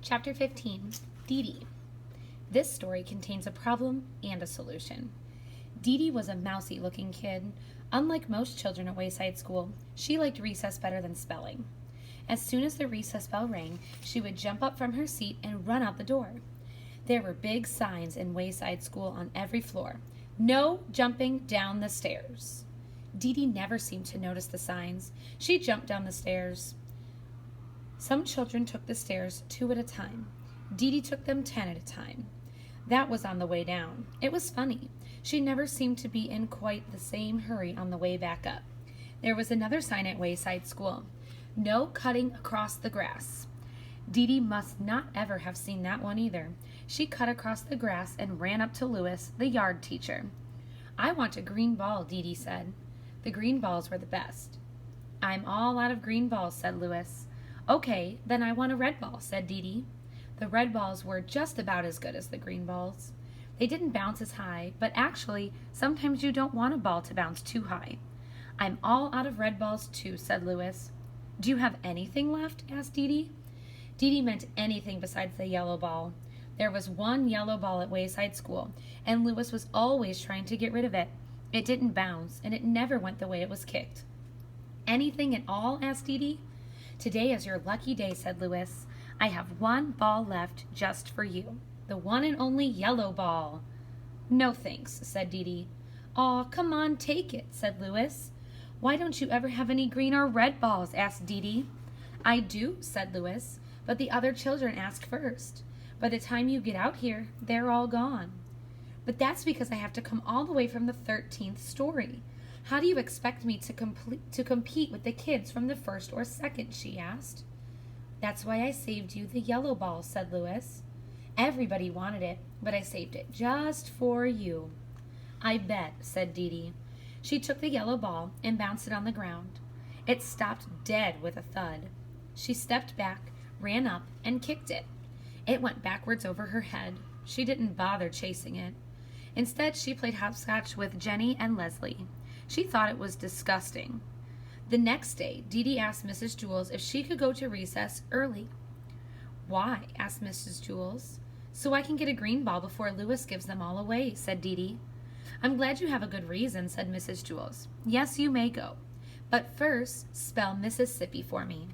Chapter 15, Deedee. This story contains a problem and a solution. Deedee was a mousy-looking kid. Unlike most children at Wayside School, she liked recess better than spelling. As soon as the recess bell rang, she would jump up from her seat and run out the door. There were big signs in Wayside School on every floor. No jumping down the stairs. Deedee never seemed to notice the signs. She jumped down the stairs. Some children took the stairs 2 at a time. Deedee took them 10 at a time. That was on the way down. It was funny. She never seemed to be in quite the same hurry on the way back up. There was another sign at Wayside School. No cutting across the grass. Deedee must not ever have seen that one either. She cut across the grass and ran up to Lewis, the yard teacher. "I want a green ball," Deedee said. The green balls were the best. "I'm all out of green balls," said Lewis. "Okay, then I want a red ball," said Deedee. The red balls were just about as good as the green balls. They didn't bounce as high, but actually, sometimes you don't want a ball to bounce too high. "I'm all out of red balls too," said Lewis. "Do you have anything left?" asked Deedee. Deedee meant anything besides the yellow ball. There was one yellow ball at Wayside School, and Lewis was always trying to get rid of it. It didn't bounce, and it never went the way it was kicked. "Anything at all?" asked Deedee. "Today is your lucky day," said Lewis. "I have one ball left just for you. The one and only yellow ball." "No thanks," said Deedee. "Aw, come on, take it," said Lewis. "Why don't you ever have any green or red balls?" asked Deedee. "I do," said Lewis, "but the other children ask first. By the time you get out here, they're all gone." "But that's because I have to come all the way from the 13th story. How do you expect me to compete with the kids from the first or second?" she asked. "That's why I saved you the yellow ball," said Lewis. "Everybody wanted it, but I saved it just for you." "I bet," said Deedee. She took the yellow ball and bounced it on the ground. It stopped dead with a thud. She stepped back, ran up, and kicked it. It went backwards over her head. She didn't bother chasing it. Instead, she played hopscotch with Jenny and Leslie. She thought it was disgusting. The next day, Deedee asked Mrs. Jules if she could go to recess early. "Why?" asked Mrs. Jules. "So I can get a green ball before Lewis gives them all away," said Deedee. "I'm glad you have a good reason," said Mrs. Jules. "Yes, you may go. But first, spell Mississippi for me."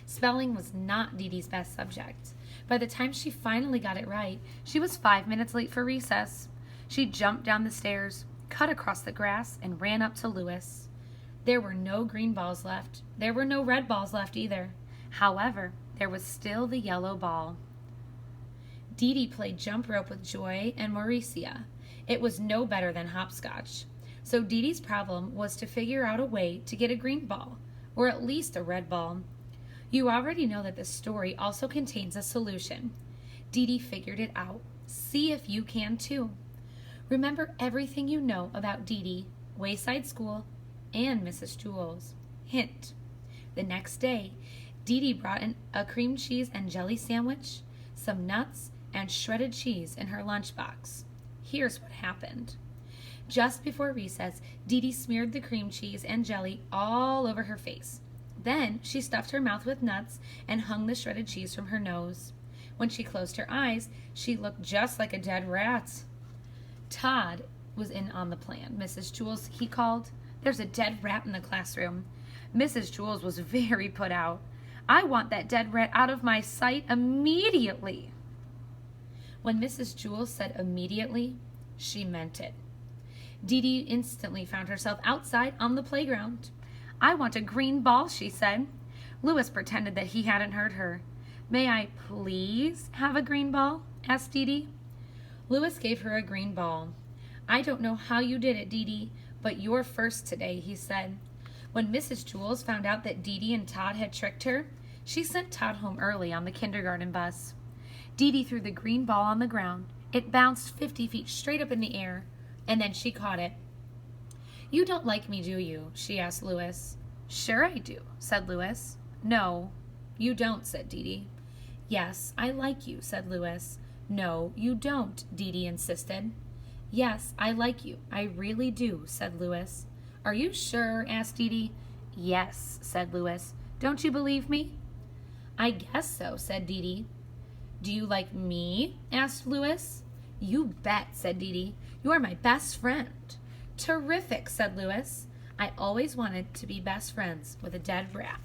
Spelling was not Deedee's best subject. By the time she finally got it right, she was 5 minutes late for recess. She jumped down the stairs, cut across the grass, and ran up to Lewis. There were no green balls left. There were no red balls left either. However, there was still the yellow ball. Deedee played jump rope with Joy and Mauricia. It was no better than hopscotch. So Deedee's problem was to figure out a way to get a green ball, or at least a red ball. You already know that this story also contains a solution. Deedee figured it out. See if you can too. Remember everything you know about Deedee, Wayside School, and Mrs. Jules. Hint: the next day, Deedee brought in a cream cheese and jelly sandwich, some nuts, and shredded cheese in her lunchbox. Here's what happened. Just before recess, Deedee smeared the cream cheese and jelly all over her face. Then she stuffed her mouth with nuts and hung the shredded cheese from her nose. When she closed her eyes, she looked just like a dead rat. "Todd was in on the plan, Mrs. Jules," he called. "There's a dead rat in the classroom." Mrs. Jules was very put out. "I want that dead rat out of my sight immediately." When Mrs. Jules said immediately, she meant it. Deedee instantly found herself outside on the playground. "I want a green ball," she said. Lewis pretended that he hadn't heard her. "May I please have a green ball?" asked Deedee. Lewis gave her a green ball. "I don't know how you did it, Deedee, but you're first today," he said. When Mrs. Jules found out that Deedee and Todd had tricked her, she sent Todd home early on the kindergarten bus. Deedee threw the green ball on the ground. It bounced 50 feet straight up in the air, and then she caught it. "You don't like me, do you?" she asked Lewis. "Sure I do," said Lewis. "No, you don't," said Deedee. "Yes, I like you," said Lewis. "No, you don't," Deedee insisted. "Yes, I like you. I really do," said Lewis. "Are you sure?" asked Deedee. "Yes," said Lewis. "Don't you believe me?" I guess so, said Deedee. Do you like me? Asked Louis. You bet, said Deedee. You are my best friend. Terrific, said Louis. I always wanted to be best friends with a dead rat.